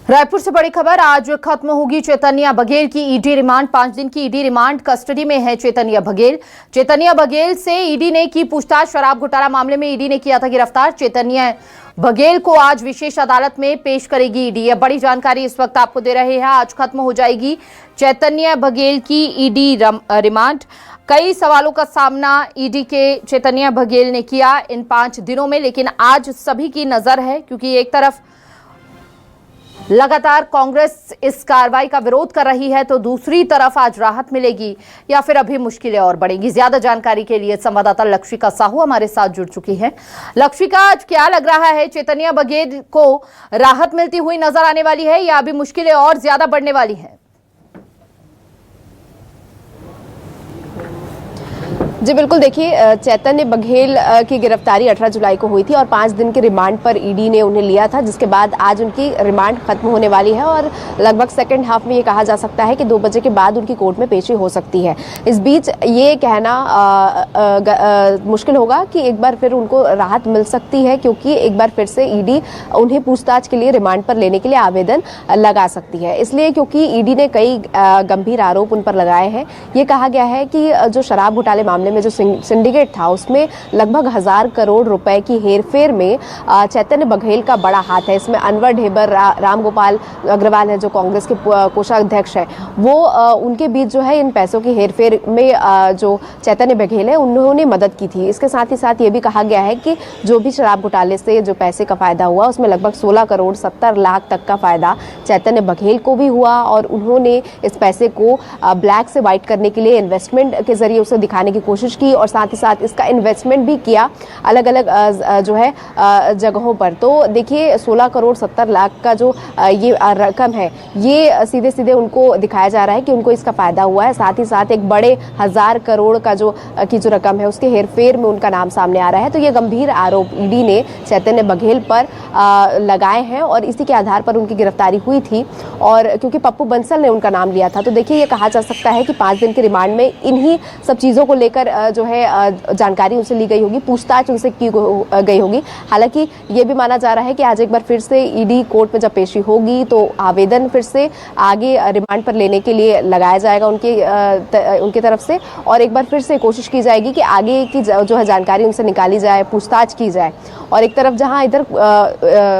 रायपुर से बड़ी खबर। आज खत्म होगी चैतन्या बघेल की ईडी रिमांड। 5 दिन की ईडी रिमांड कस्टडी में है चैतन्या बघेल। चैतन्या बघेल से ईडी ने की पूछताछ। शराब घोटाला मामले में ईडी ने किया था गिरफ्तार। चैतन्या बघेल को आज विशेष अदालत में पेश करेगी ईडी। यह बड़ी जानकारी इस वक्त आपको दे रहे हैं। आज खत्म हो जाएगी चैतन्या बघेल की ईडी रिमांड। कई सवालों का सामना ईडी के चैतन्या बघेल ने किया इन 5 दिनों में, लेकिन आज सभी की नजर है क्योंकि एक तरफ लगातार कांग्रेस इस कार्रवाई का विरोध कर रही है तो दूसरी तरफ आज राहत मिलेगी या फिर अभी मुश्किलें और बढ़ेंगी। ज्यादा जानकारी के लिए संवाददाता लक्षिका साहू हमारे साथ जुड़ चुकी है। लक्षिका, आज क्या लग रहा है, चैतन्या बघेल को राहत मिलती हुई नजर आने वाली है या अभी मुश्किलें और ज्यादा बढ़ने वाली हैं? जी बिल्कुल, देखिए चैतन्य बघेल की गिरफ्तारी 18 जुलाई को हुई थी और 5 दिन के रिमांड पर ईडी ने उन्हें लिया था, जिसके बाद आज उनकी रिमांड खत्म होने वाली है और लगभग सेकंड हाफ में ये कहा जा सकता है कि 2 बजे के बाद उनकी कोर्ट में पेशी हो सकती है। इस बीच ये कहना मुश्किल होगा कि एक बार फिर उनको राहत मिल सकती है, क्योंकि एक बार फिर से ईडी उन्हें पूछताछ के लिए रिमांड पर लेने के लिए आवेदन लगा सकती है। इसलिए क्योंकि ईडी ने कई गंभीर आरोप उन पर लगाए हैं। ये कहा गया है कि जो शराब घोटाले मामले में जो सिंडिकेट था उसमें लगभग 1000 करोड़ रुपए की हेरफेर में चैतन्य बघेल का बड़ा हाथ है। इसमें अनवर ढेबर, रामगोपाल अग्रवाल है जो कांग्रेस के कोषाध्यक्ष है, वो उनके बीच जो है इन पैसों की हेरफेर में जो चैतन्य बघेल है उन्होंने मदद की थी। इसके साथ ही साथ ये भी कहा गया है कि जो भी शराब घोटाले से जो पैसे का फायदा हुआ उसमें लगभग 16 करोड़ 70 लाख तक का फायदा चैतन्य बघेल को भी हुआ और उन्होंने इस पैसे को ब्लैक से व्हाइट करने के लिए इन्वेस्टमेंट के जरिए उसे दिखाने की कोशिश की और साथ ही साथ इसका इन्वेस्टमेंट भी किया अलग अलग जो है जगहों पर। तो देखिए 16 करोड़ 70 लाख का जो ये रकम है, ये सीधे सीधे उनको दिखाया जा रहा है कि उनको इसका फायदा हुआ है। साथ ही साथ एक बड़े 1000 करोड़ का जो रकम है उसके हेरफेर में उनका नाम सामने आ रहा है। तो ये गंभीर आरोप ईडी ने चैतन्य बघेल पर लगाए हैं और इसी के आधार पर उनकी गिरफ्तारी हुई थी। और क्योंकि पप्पू बंसल ने उनका नाम लिया था, तो देखिए ये कहा जा सकता है कि 5 दिन के रिमांड में इन्हीं सब चीजों को लेकर जो है जानकारी उनसे ली गई होगी, पूछताछ उनसे की गई होगी। हालांकि ये भी माना जा रहा है कि आज एक बार फिर से ईडी कोर्ट में जब पेशी होगी तो आवेदन फिर से आगे रिमांड पर लेने के लिए लगाया जाएगा उनकी तरफ से और एक बार फिर से कोशिश की जाएगी कि आगे की जो है जानकारी उनसे निकाली जाए, पूछताछ की जाए। और एक तरफ जहां इधर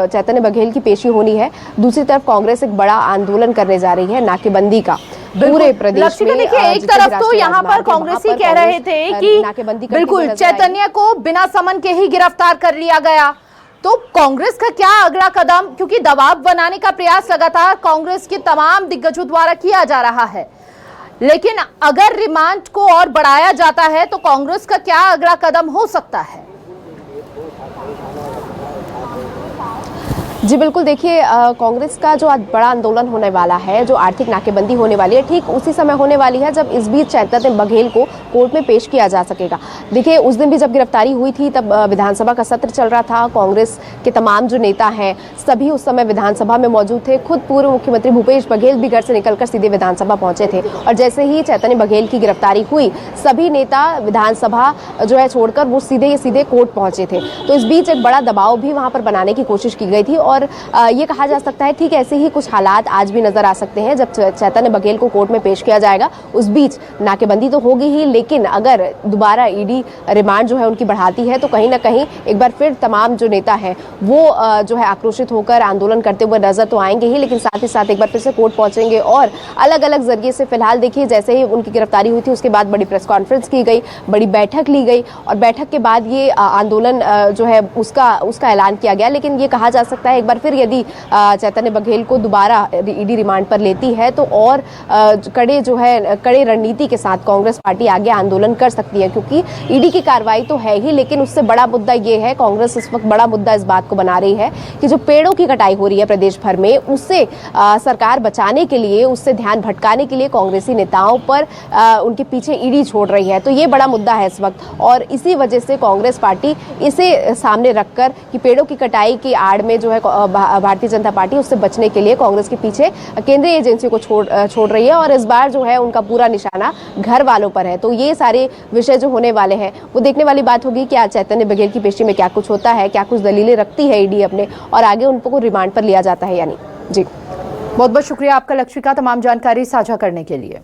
चैतन्य बघेल की पेशी होनी है, दूसरी तरफ कांग्रेस एक बड़ा आंदोलन करने जा रही है नाकेबंदी का पूरे प्रदेश में। देखिए एक तरफ तो यहाँ पर कांग्रेसी कह रहे थे कि बिल्कुल चैतन्य को बिना समन के ही गिरफ्तार कर लिया गया, तो कांग्रेस का क्या अगला कदम? क्योंकि दबाव बनाने का प्रयास लगातार कांग्रेस के तमाम दिग्गजों द्वारा किया जा रहा है, लेकिन अगर रिमांड को और बढ़ाया जाता है तो कांग्रेस का क्या अगला कदम हो सकता है? जी बिल्कुल, देखिए कांग्रेस का जो आज बड़ा आंदोलन होने वाला है, जो आर्थिक नाकेबंदी होने वाली है, ठीक उसी समय होने वाली है जब इस बीच चैतन्य बघेल को कोर्ट में पेश किया जा सकेगा। देखिए उस दिन भी जब गिरफ्तारी हुई थी तब विधानसभा का सत्र चल रहा था। कांग्रेस के तमाम जो नेता हैं सभी उस समय विधानसभा में मौजूद थे। खुद पूर्व मुख्यमंत्री भूपेश बघेल भी घर से निकलकर सीधे विधानसभा पहुंचे थे और जैसे ही चैतन्य बघेल की गिरफ्तारी हुई सभी नेता विधानसभा जो है छोड़कर वो सीधे कोर्ट पहुंचे थे। तो इस बीच एक बड़ा दबाव भी वहां पर बनाने की कोशिश की गई थी और ये कहा जा सकता है ठीक ऐसे ही कुछ हालात आज भी नजर आ सकते हैं जब चैतन्य बघेल को कोर्ट में पेश किया जाएगा। उस बीच नाकेबंदी तो होगी ही, लेकिन अगर दोबारा ईडी रिमांड जो है उनकी बढ़ाती है तो कहीं ना कहीं एक बार फिर तमाम जो नेता हैं वो जो है आक्रोशित होकर आंदोलन करते हुए नजर तो आएंगे ही, लेकिन साथ ही साथ एक बार फिर से कोर्ट पहुंचेंगे और अलग अलग जरिए से फिलहाल देखिए जैसे ही उनकी गिरफ्तारी हुई थी उसके बाद बड़ी प्रेस कॉन्फ्रेंस की गई, बड़ी बैठक ली गई और बैठक के बाद ये आंदोलन जो है उसका ऐलान किया गया। लेकिन ये कहा जा सकता है एक बार फिर यदि चैतन्य बघेल को दोबारा ईडी रिमांड पर लेती है तो और कड़े रणनीति के साथ कांग्रेस पार्टी आगे आंदोलन कर सकती है, क्योंकि ईडी की कार्रवाई तो है ही, लेकिन उससे बड़ा मुद्दा ये है, कांग्रेस इस वक्त बड़ा मुद्दा इस बात को बना रही है कि जो पेड़ों की कटाई हो रही है प्रदेश भर में उससे सरकार बचाने के लिए, उससे ध्यान भटकाने के लिए कांग्रेसी नेताओं पर उनके पीछे ईडी छोड़ रही है। तो ये बड़ा मुद्दा है इस वक्त और इसी वजह से कांग्रेस पार्टी इसे सामने रखकर कि पेड़ों की कटाई की आड़ में जो है भारतीय जनता पार्टी उससे बचने के लिए कांग्रेस के पीछे केंद्रीय एजेंसी को छोड़ रही है और इस बार जो है उनका पूरा निशाना घर वालों पर है। तो ये सारे विषय जो होने वाले हैं वो देखने वाली बात होगी कि आज चैतन्य बघेल की पेशी में क्या कुछ होता है, क्या कुछ दलीलें रखती है ईडी अपने और आगे उनको रिमांड पर लिया जाता है या नहीं। जी। बहुत बहुत शुक्रिया आपका लक्षिका, तमाम जानकारी साझा करने के लिए।